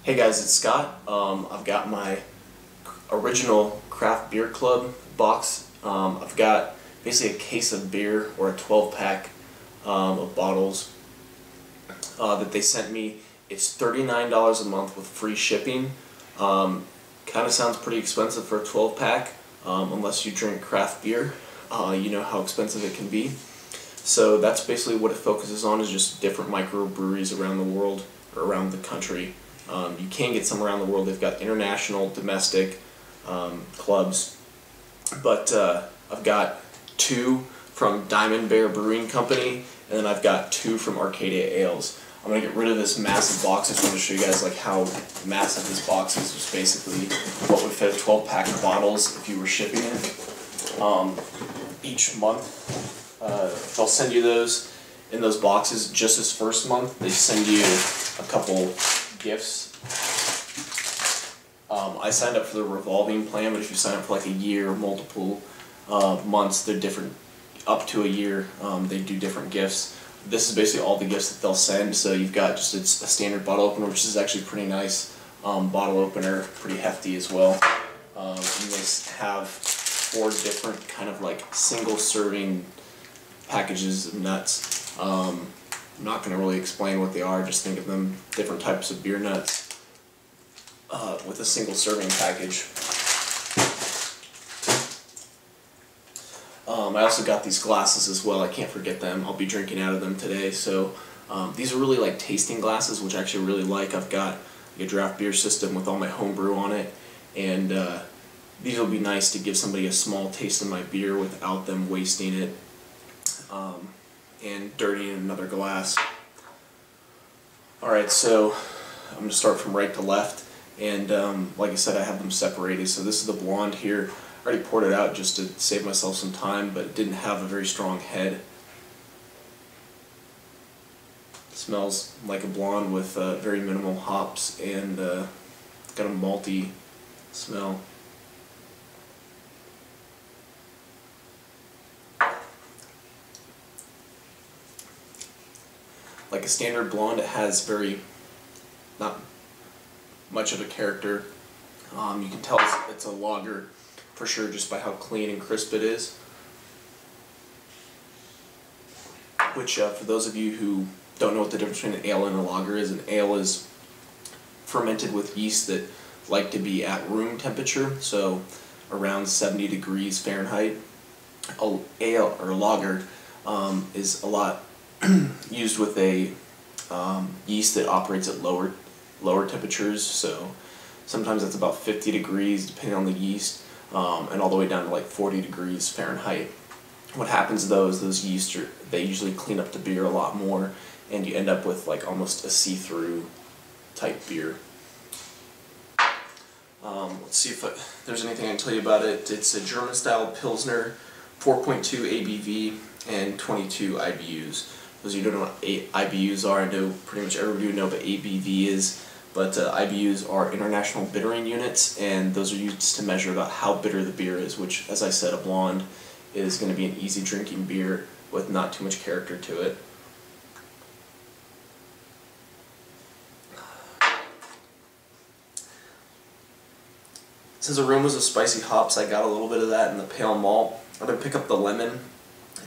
Hey guys, it's Scott. I've got my original craft beer club box. I've got basically a case of beer or a 12-pack of bottles that they sent me. It's $39 a month with free shipping. Kind of sounds pretty expensive for a 12-pack unless you drink craft beer. You know how expensive it can be. So that's basically what it focuses on, is just different microbreweries around the world or around the country. You can get some around the world. They've got international, domestic clubs, but I've got 2 from Diamond Bear Brewing Company, and then I've got 2 from Arcadia Ales. I'm going to get rid of this massive box. I just want to show you guys like how massive this box is. Just basically what would fit a 12-pack of bottles if you were shipping it. Each month they'll send you those in those boxes. Just this first month they send you a couple gifts. I signed up for the revolving plan, but if you sign up for like a year or multiple months, they're different. Up to a year, they do different gifts. This is basically all the gifts that they'll send. So you've got just a standard bottle opener, which is actually pretty nice. Bottle opener, pretty hefty as well. And they have 4 different kind of like single serving packages of nuts. I'm not going to really explain what they are, just think of them different types of beer nuts with a single serving package. I also got these glasses as well. I can't forget them. I'll be drinking out of them today. So these are really like tasting glasses, which I actually really like. I've got a draft beer system with all my homebrew on it, and these will be nice to give somebody a small taste of my beer without them wasting it and dirtying another glass. Alright, so I'm going to start from right to left, and like I said, I have them separated. So this is the blonde here. I already poured it out just to save myself some time, but it didn't have a very strong head. It smells like a blonde with very minimal hops, and got a malty smell. Like a standard blonde, it has not much of a character. You can tell it's a lager for sure just by how clean and crisp it is. Which, for those of you who don't know what the difference between an ale and a lager is, an ale is fermented with yeast that like to be at room temperature, so around 70 degrees Fahrenheit. A ale or a lager is a lot used with a yeast that operates at lower temperatures, so sometimes it's about 50 degrees depending on the yeast, and all the way down to like 40 degrees Fahrenheit. What happens though is those yeast they usually clean up the beer a lot more, and you end up with like almost a see-through type beer. Let's see if there's anything I can tell you about it. It's a German style Pilsner, 4.2 ABV and 22 IBUs. Those of you who don't know what IBUs are, I know pretty much everybody would know what ABV is, but IBUs are international bittering units, and those are used to measure about how bitter the beer is, which, as I said, a blonde is going to be an easy drinking beer with not too much character to it. It says aromas of spicy hops. I got a little bit of that in the pale malt. I'm going to pick up the lemon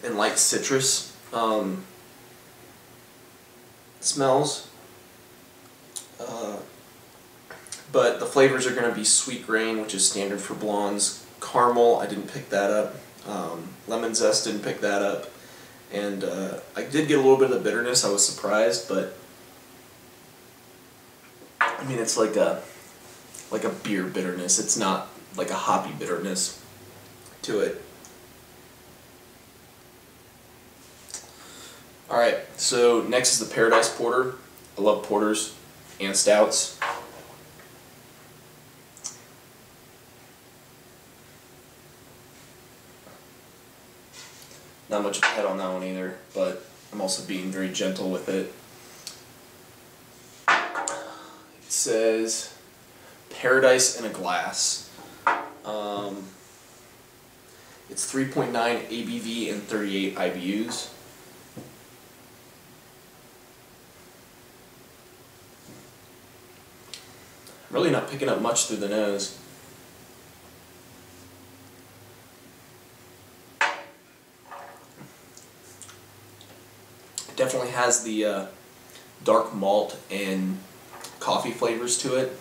and light citrus smells, but the flavors are going to be sweet grain, which is standard for blondes. Caramel, I didn't pick that up. Lemon zest, didn't pick that up. And I did get a little bit of the bitterness. I was surprised, but I mean, it's like a beer bitterness. It's not like a hoppy bitterness to it. Alright, so next is the Paradise Porter. I love porters and stouts. Not much of a head on that one either, but I'm also being very gentle with it. It says Paradise in a Glass. It's 3.9 ABV and 38 IBUs. really not picking up much through the nose. It definitely has the dark malt and coffee flavors to it.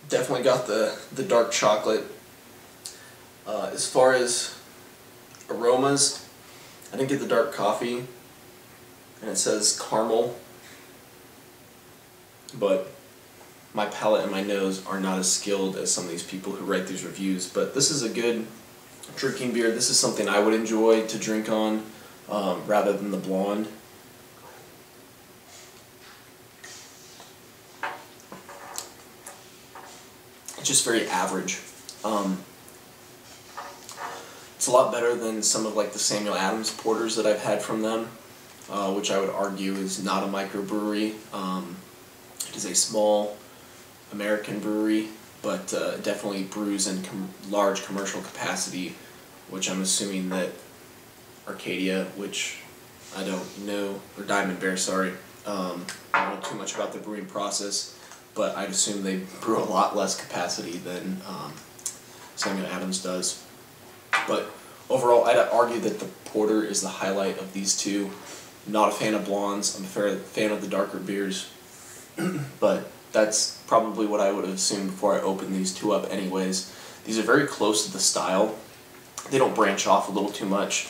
Definitely got the dark chocolate. As far as aromas, I didn't get the dark coffee, and it says caramel, but my palate and my nose are not as skilled as some of these people who write these reviews. But this is a good drinking beer. This is something I would enjoy to drink on rather than the blonde. It's just very average. It's a lot better than some of like the Samuel Adams porters that I've had from them, which I would argue is not a microbrewery. It is a small American brewery, but definitely brews in large commercial capacity, which I'm assuming that Arcadia, which I don't know, or Diamond Bear, sorry, I don't know too much about the brewing process, but I'd assume they brew a lot less capacity than Samuel Adams does. But overall, I'd argue that the porter is the highlight of these two. Not a fan of blondes. I'm a fan of the darker beers, but that's probably what I would have assumed before I opened these two up anyways. These are very close to the style. They don't branch off a little too much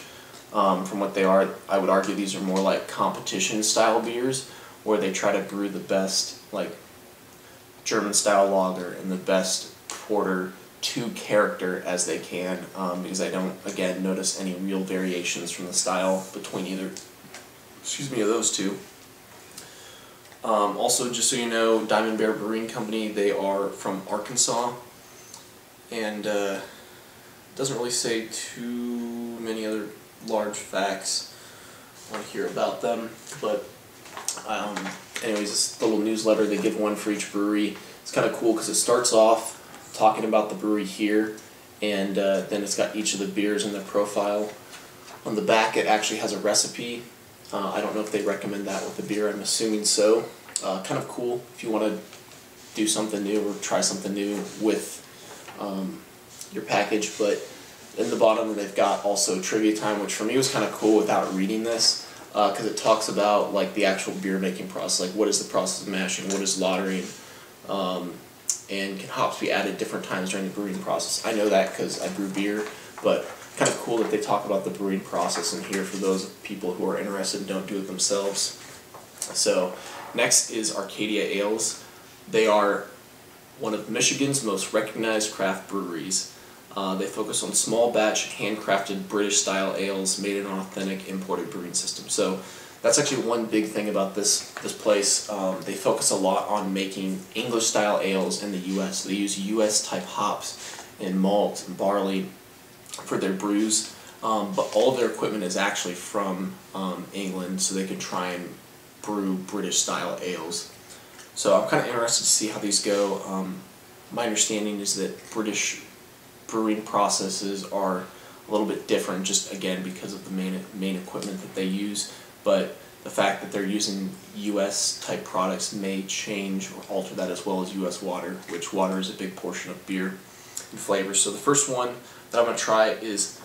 from what they are. I would argue these are more like competition style beers, where they try to brew the best like German style lager and the best porter to character as they can, because I don't, again, notice any real variations from the style between either, of those two. Also, just so you know, Diamond Bear Brewing Company, they are from Arkansas, and doesn't really say too many other large facts on here about them, but anyways, this little newsletter, they give one for each brewery. It's kind of cool because it starts off talking about the brewery here, and then it's got each of the beers in the profile. On the back it actually has a recipe. I don't know if they recommend that with the beer, I'm assuming so. Kind of cool if you want to do something new or try something new with your package. But in the bottom they've got also trivia time, which for me was kind of cool without reading this, because it talks about like the actual beer making process, like what is the process of mashing, what is lautering, and can hops be added different times during the brewing process. I know that because I brew beer, but kind of cool that they talk about the brewing process in here for those people who are interested and don't do it themselves. So next is Arcadia Ales. They are one of Michigan's most recognized craft breweries. They focus on small batch, handcrafted British style ales made in an authentic imported brewing system. So that's actually one big thing about this place. They focus a lot on making English style ales in the US. They use US type hops and malt and barley for their brews, but all of their equipment is actually from England, so they can try and brew British style ales. So I'm kind of interested to see how these go. My understanding is that British brewing processes are a little bit different, just again because of the main equipment that they use, but the fact that they're using US type products may change or alter that, as well as US water, which water is a big portion of beer and flavor. So the first one that I'm going to try is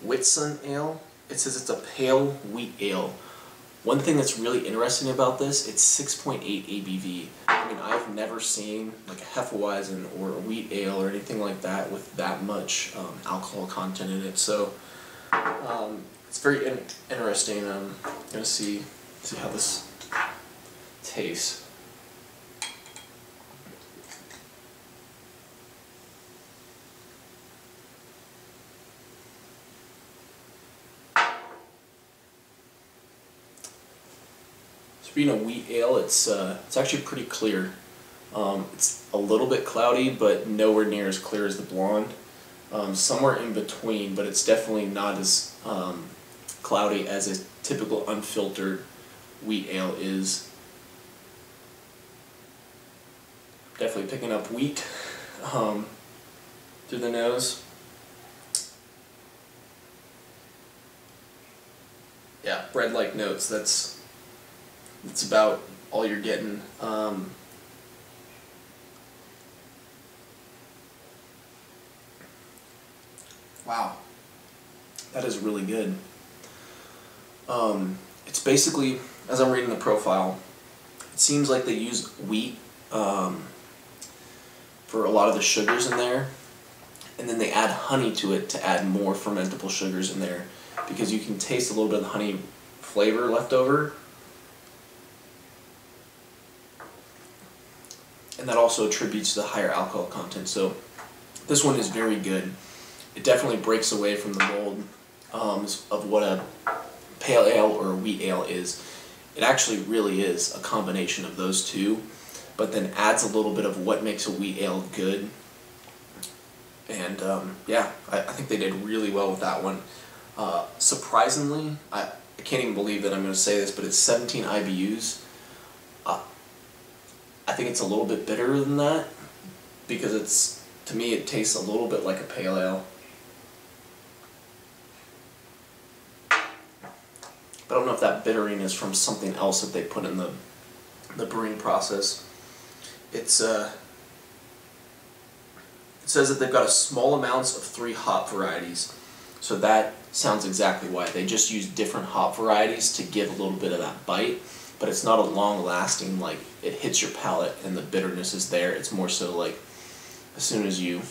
Whitsun Ale. It says it's a pale wheat ale. One thing that's really interesting about this, it's 6.8 ABV. I mean, I've never seen like a Hefeweizen or a wheat ale or anything like that with that much alcohol content in it. So it's very interesting. I'm gonna see how this tastes. Being a wheat ale, it's actually pretty clear. It's a little bit cloudy, but nowhere near as clear as the blonde. Somewhere in between, but it's definitely not as cloudy as a typical unfiltered wheat ale is. Definitely picking up wheat through the nose. Yeah, bread-like notes. That's about all you're getting. Wow, that is really good. It's basically, as I'm reading the profile, it seems like they use wheat for a lot of the sugars in there, and then they add honey to it to add more fermentable sugars in there, because you can taste a little bit of the honey flavor left over, and that also attributes to the higher alcohol content. So this one is very good. It definitely breaks away from the mold of what a pale ale or a wheat ale is. It actually really is a combination of those two, but then adds a little bit of what makes a wheat ale good. And yeah, I think they did really well with that one. Surprisingly, I can't even believe that I'm going to say this, but it's 17 IBUs. I think it's a little bit bitter than that, because to me it tastes a little bit like a pale ale. But I don't know if that bittering is from something else that they put in the brewing process. It says that they've got a small amounts of 3 hop varieties. So that sounds exactly why. They just use different hop varieties to give a little bit of that bite, but it's not a long lasting, like it hits your palate and the bitterness is there. It's more so like as soon as you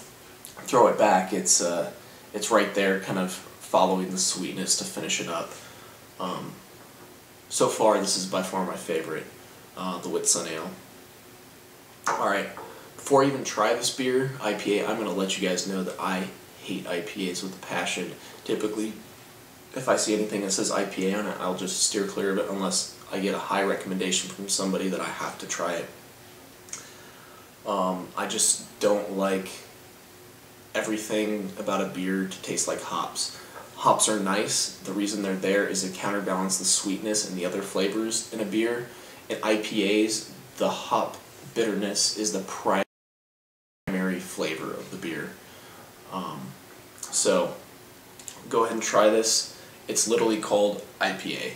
throw it back, it's right there, kind of following the sweetness to finish it up. So far, this is by far my favorite, the Whitsun Ale. Alright, before I even try this beer, IPA, I'm going to let you guys know that I hate IPAs with a passion. Typically, if I see anything that says IPA on it, I'll just steer clear of it unless I get a high recommendation from somebody that I have to try it. I just don't like everything about a beer to taste like hops. Hops are nice. The reason they're there is to counterbalance the sweetness and the other flavors in a beer. In IPAs, the hop bitterness is the primary flavor of the beer. So go ahead and try this. It's literally called IPA.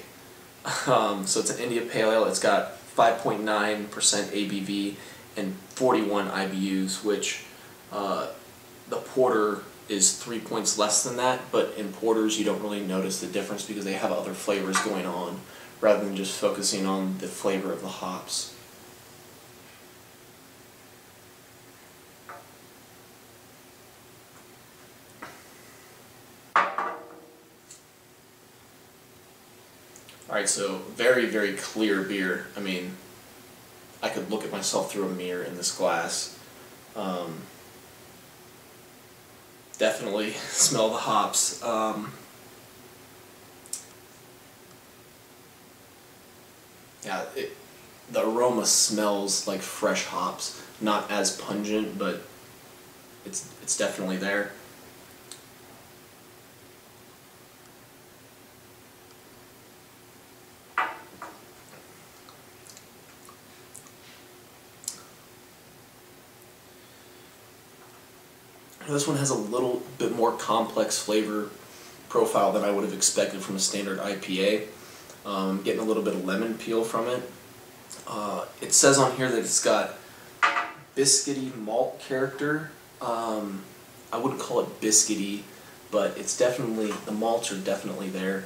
So it's an India Pale Ale. It's got 5.9% ABV and 41 IBUs, which the porter is 3 points less than that, but in porters you don't really notice the difference because they have other flavors going on rather than just focusing on the flavor of the hops. Alright, so very, very clear beer. I mean, I could look at myself through a mirror in this glass. Definitely smell the hops. Yeah, the aroma smells like fresh hops. Not as pungent, but it's definitely there. This one has a little bit more complex flavor profile than I would have expected from a standard IPA. Getting a little bit of lemon peel from it. It says on here that it's got biscuity malt character. I wouldn't call it biscuity, but it's definitely, the malts are definitely there.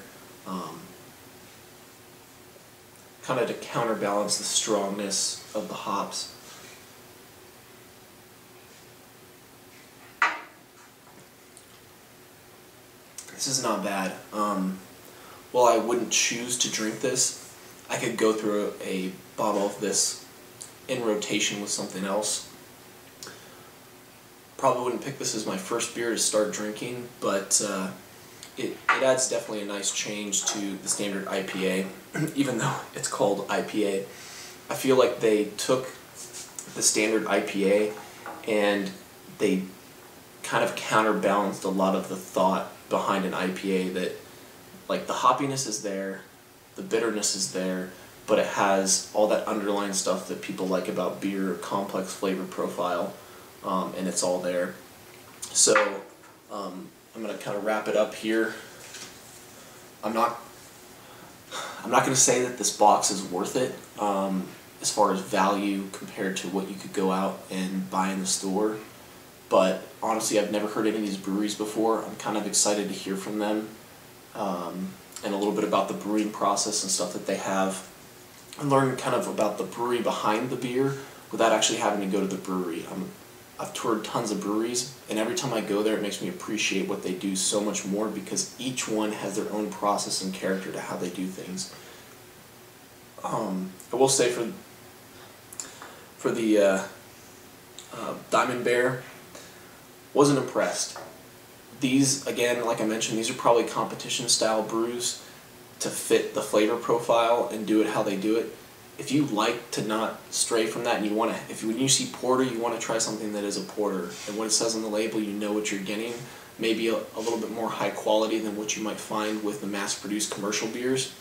Kind of to counterbalance the strongness of the hops. This is not bad. While I wouldn't choose to drink this, I could go through a bottle of this in rotation with something else. Probably wouldn't pick this as my first beer to start drinking, but it adds definitely a nice change to the standard IPA, even though it's called IPA. I feel like they took the standard IPA and they kind of counterbalanced a lot of the thought behind an IPA, that like the hoppiness is there, the bitterness is there, but it has all that underlying stuff that people like about beer, complex flavor profile, and it's all there. So I'm going to kind of wrap it up here. I'm not going to say that this box is worth it. as far as value compared to what you could go out and buy in the store. But honestly, I've never heard any of these breweries before. I'm kind of excited to hear from them, and a little bit about the brewing process and stuff that they have, and learn kind of about the brewery behind the beer without actually having to go to the brewery. I've toured tons of breweries, and every time I go there it makes me appreciate what they do so much more, because each one has their own process and character to how they do things. I will say for the Diamond Bear, wasn't impressed. These, again, like I mentioned, these are probably competition style brews to fit the flavor profile and do it how they do it. If you like to not stray from that, and you want to, when you see porter, you want to try something that is a porter, and what it says on the label, you know what you're getting. Maybe a little bit more high quality than what you might find with the mass-produced commercial beers.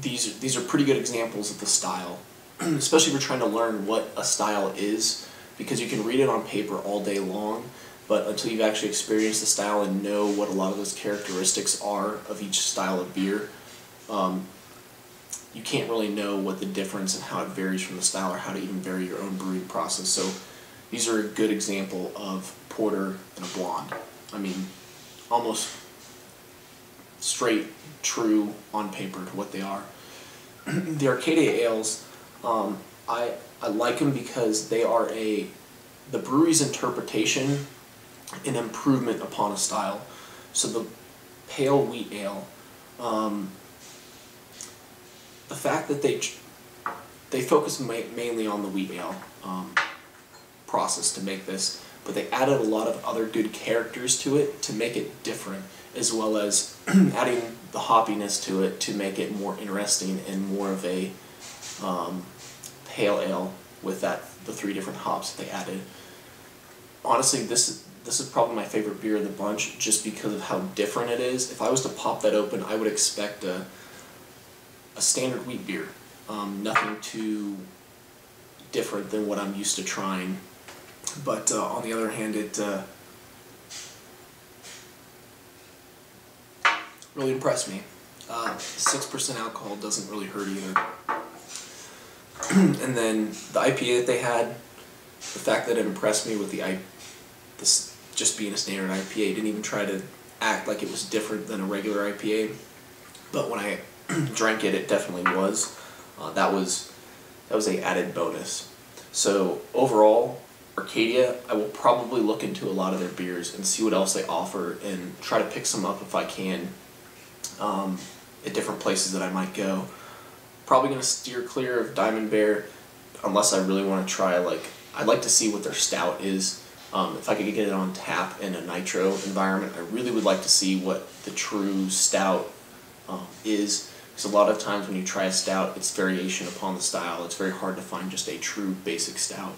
These are pretty good examples of the style, especially if you're trying to learn what a style is, because you can read it on paper all day long, but until you've actually experienced the style and know what a lot of those characteristics are of each style of beer, you can't really know what the difference and how it varies from the style, or how to even vary your own brewing process. So these are a good example of porter and a blonde. I mean, almost straight, true on paper to what they are. The Arcadia Ales, I like them because they are the brewery's interpretation, an improvement upon a style. So the pale wheat ale, the fact that they focus mainly on the wheat ale process to make this, but they added a lot of other good characters to it to make it different, as well as adding the hoppiness to it to make it more interesting and more of a pale ale with the 3 different hops that they added. Honestly, this is probably my favorite beer of the bunch, just because of how different it is. If I was to pop that open, I would expect a standard wheat beer, nothing too different than what I'm used to trying. But on the other hand, it really impressed me. 6% alcohol doesn't really hurt either. And then the IPA that they had, the fact that it impressed me with this just being a standard IPA, didn't even try to act like it was different than a regular IPA. But when I drank it, it definitely was. That was a added bonus. So overall, Arcadia, I will probably look into a lot of their beers and see what else they offer, and try to pick some up if I can at different places that I might go. Probably going to steer clear of Diamond Bear unless I really want to try, I'd like to see what their stout is. If I could get it on tap in a nitro environment, I really would like to see what the true stout is, because a lot of times when you try a stout, it's variation upon the style. It's very hard to find just a true basic stout.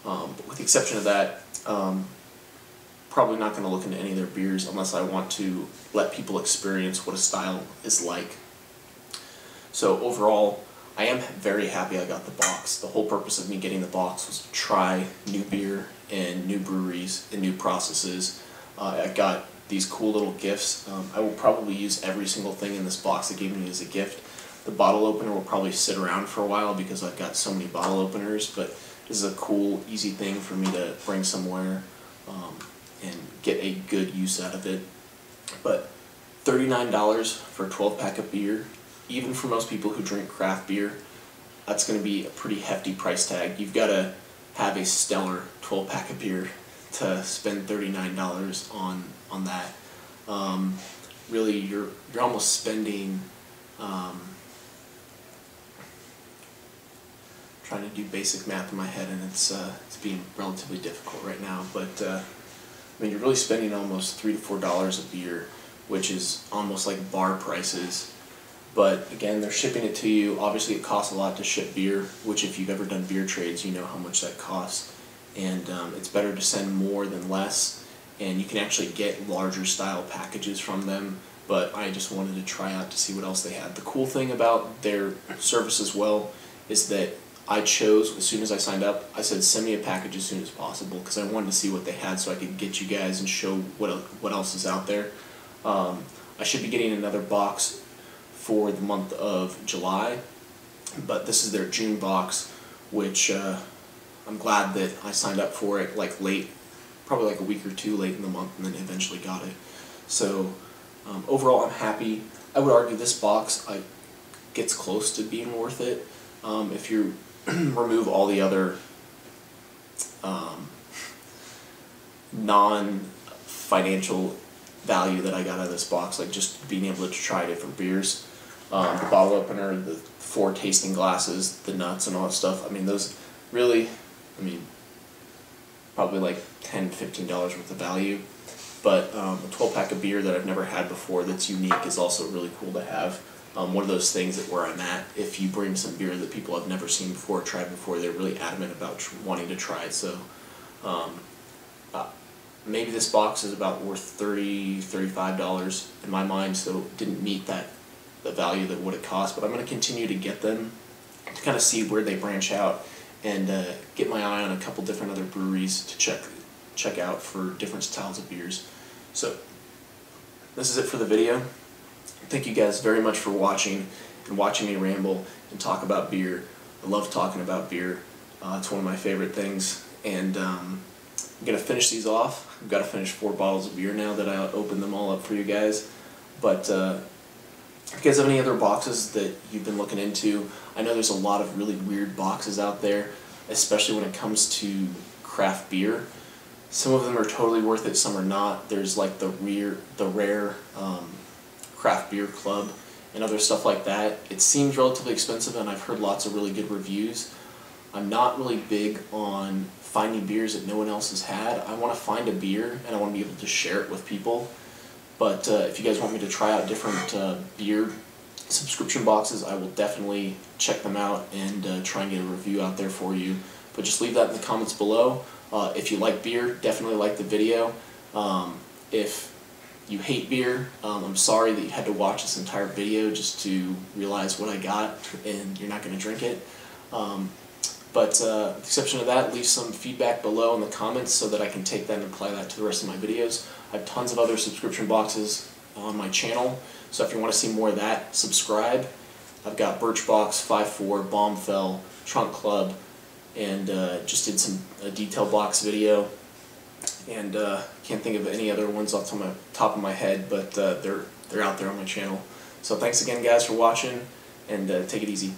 But with the exception of that, probably not going to look into any of their beers unless I want to let people experience what a style is like. So overall, I am very happy I got the box. The whole purpose of me getting the box was to try new beer and new breweries and new processes. I got these cool little gifts. I will probably use every single thing in this box they gave me as a gift. The bottle opener will probably sit around for a while because I've got so many bottle openers, but this is a cool, easy thing for me to bring somewhere and get a good use out of it. But $39 for a 12-pack of beer, even for most people who drink craft beer, that's going to be a pretty hefty price tag. You've got to have a stellar 12-pack of beer to spend $39 on that. Really, you're almost spending, trying to do basic math in my head, and it's being relatively difficult right now, but I mean, you're really spending almost $3 to $4 a beer, which is almost like bar prices. But again, they're shipping it to you. Obviously, it costs a lot to ship beer, which if you've ever done beer trades, you know how much that costs. And it's better to send more than less, and you can actually get larger style packages from them. But I just wanted to try out to see what else they had. The cool thing about their service as well is that I chose, as soon as I signed up, I said send me a package as soon as possible, because I wanted to see what they had so I could get you guys and show what else is out there. I should be getting another box for the month of July, but this is their June box, which I'm glad that I signed up for it like late, probably like a week or two late in the month, and then eventually got it. So overall, I'm happy. I would argue this box gets close to being worth it if you remove all the other non-financial value that I got out of this box, like just being able to try different beers, the bottle opener, the 4 tasting glasses, the nuts and all that stuff. I mean, those really, I mean, probably like $10, $15 worth of value. But a 12-pack of beer that I've never had before that's unique is also really cool to have. One of those things that where I'm at, if you bring some beer that people have never seen before, tried before, they're really adamant about wanting to try it. So maybe this box is about worth $30, $35 in my mind, so it didn't meet the value that would it cost. But I'm going to continue to get them to kind of see where they branch out and get my eye on a couple different other breweries to check out for different styles of beers. So this is it for the video. Thank you guys very much for watching and watching me ramble and talk about beer. I love talking about beer. It's one of my favorite things, and I'm going to finish these off. I've got to finish 4 bottles of beer now that I opened them all up for you guys. But if you guys have any other boxes that you've been looking into, I know there's a lot of really weird boxes out there, especially when it comes to craft beer. Some of them are totally worth it, some are not. There's like the rare craft beer club and other stuff like that. It seems relatively expensive, and I've heard lots of really good reviews. I'm not really big on finding beers that no one else has had. I want to find a beer and I want to be able to share it with people. But if you guys want me to try out different beer subscription boxes, I will definitely check them out and try and get a review out there for you. But just leave that in the comments below. If you like beer, definitely like the video. If you hate beer, I'm sorry that you had to watch this entire video just to realize what I got and you're not going to drink it. But with the exception of that, leave some feedback below in the comments so that I can take that and apply that to the rest of my videos. I have tons of other subscription boxes on my channel, so if you want to see more of that, subscribe. I've got Birchbox, 5-4, Bombfell, Trunk Club, and just did a detail box video. And can't think of any other ones off the top of my head, but they're out there on my channel. So thanks again, guys, for watching, and take it easy.